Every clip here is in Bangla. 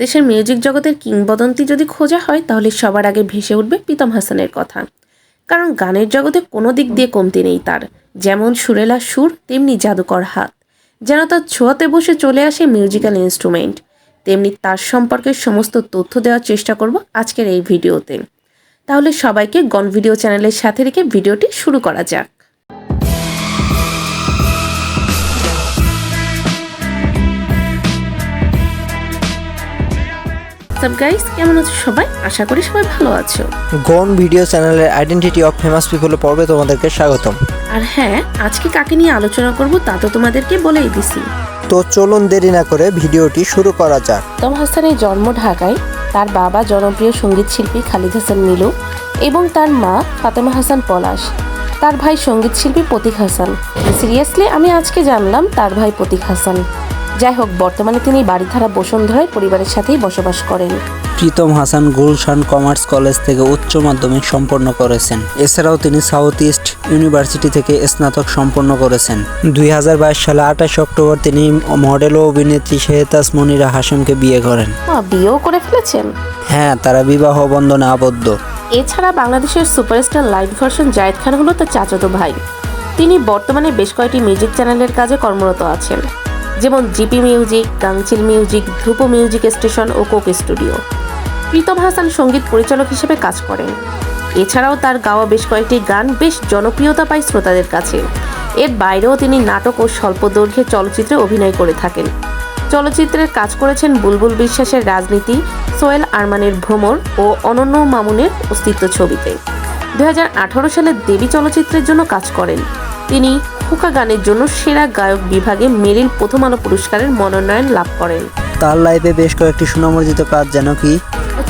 দেশের মিউজিক জগতের কিংবদন্তি যদি খোঁজা হয় তাহলে সবার আগে ভেসে উঠবে প্রীতম হাসানের কথা। কারণ গানের জগতে কোনো দিক দিয়ে কমতি নেই তার। যেমন সুরেলা সুর, তেমনি জাদুকর হাত। যেন তার ছোঁয়াতে বসে চলে আসে মিউজিক্যাল ইনস্ট্রুমেন্ট। তেমনি তার সম্পর্কে সমস্ত তথ্য দেওয়ার চেষ্টা করব আজকের এই ভিডিওতে। তাহলে সবাইকে গন ভিডিও চ্যানেলের সাথে রেখে ভিডিওটি শুরু করা যাক। গাইস, কেমন আছো সবাই? আশা করি সবাই ভালো আছো। গন ভিডিও চ্যানেলের আইডেন্টিটি অফ ফেমাস পিপল পর্বে তোমাদেরকে স্বাগতম। আর হ্যাঁ, আজকে কাকে নিয়ে আলোচনা করব তা তো তোমাদেরকে বলেই দিছি। তো চলুন দেরি না করে ভিডিওটি শুরু করা যাক। প্রীতম হাসানের জন্ম ঢাকায়। তার বাবা জনপ্রিয় সঙ্গীত শিল্পী খালিদ হাসান মিলু এবং তার মা ফাতেমা হাসান পলাশ। তার ভাই সঙ্গীত শিল্পী প্রতীক হাসান। সিরিয়াসলি আমি আজকে জানলাম তার ভাই প্রতীক হাসান। যাই হোক, বর্তমানে তিনি বাড়িধারা বসুন্ধরায় পরিবারের সাথেই বসবাস করেন। প্রীতম হাসান গুলশান কমার্স কলেজ থেকে উচ্চ মাধ্যমিক সম্পন্ন করেছেন। এছাড়াও তিনি সাউথ ইস্ট ইউনিভার্সিটি থেকে স্নাতক সম্পন্ন করেছেন। 2022 সালে 28 অক্টোবর তিনি মডেল ও অভিনেত্রী শেহতাজ মনিরা হাশেমকে বিয়ে করেন। বিয়েও করে ফেলেছেন? হ্যাঁ, তারা বিবাহ বন্ধনে আবদ্ধ। এছাড়া বাংলাদেশের superstar live version Zayed Khan হলো তার চাচাতো ভাই। তিনি বর্তমানে বেশ কয়েকটি মিউজিক চ্যানেলের কাজে কর্মরত আছেন, যেমন জিপি মিউজিক, গাংচিল মিউজিক, ধ্রুপ মিউজিক স্টেশন ও কোক স্টুডিও। প্রীতম হাসান সঙ্গীত পরিচালক হিসেবে কাজ করেন। এছাড়াও তার গাওয়া বেশ কয়েকটি গান বেশ জনপ্রিয়তা পায় শ্রোতাদের কাছে। এর বাইরেও তিনি নাটক ও স্বল্পদৈর্ঘ্যের চলচ্চিত্রে অভিনয় করে থাকেন। চলচ্চিত্রের কাজ করেছেন বুলবুল বিশ্বাসের রাজনীতি, সোহেল আরমানের ভ্রমর ও অনন্য মামুনের অস্তিত্ব ছবিতে। 2018 সালে দেবী চলচ্চিত্রের জন্য কাজ করেন। তিনি হুকা গানের জন্য সেরা গায়ক বিভাগে মেরিল প্রথম আলো পুরস্কারের মনোনয়ন লাভ করেন। তার লাইভে বেশ কয়েকটি সুনামর্জিত কাজ যেন কি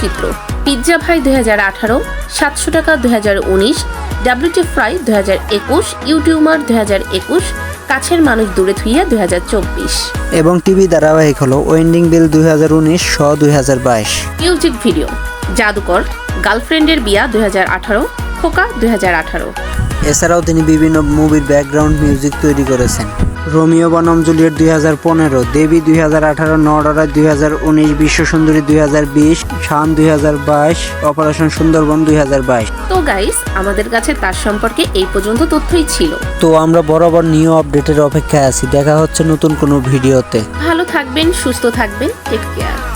চিত্র পিৎজা ভাই 2018, 700 টাকা 2019, ডাব্লিউটি ফ্রাই 2021, ইউটিউবার 2021, কাছের মানুষ দূরে থুইয়া 2024 এবং টিভি ধারাবাহিক হলো ওয়েন্ডিং বিল 2019 সহ 2022। মিউজিক ভিডিও জাদুকর, গার্লফ্রেন্ডের বিয়া 2018, খোকা 2018। এছাড়াও তিনি বিভিন্ন মুভির ব্যাকগ্রাউন্ড মিউজিক তৈরি করেছেন। রোমিও বনাম জুলিয়েট 2015, দেবী 2018, নড়ারা 2019, বিশ্বসুন্দরী 2020, শান 2022, অপারেশন সুন্দরবন 2022। তো গাইস, আমাদের কাছে তার সম্পর্কে এই পর্যন্ত তথ্যই ছিল। তো আমরা বরাবর নিউ আপডেটের অপেক্ষায় আছি। দেখা হচ্ছে নতুন কোনো ভিডিওতে। ভালো থাকবেন, সুস্থ থাকবেন, টেক কেয়ার।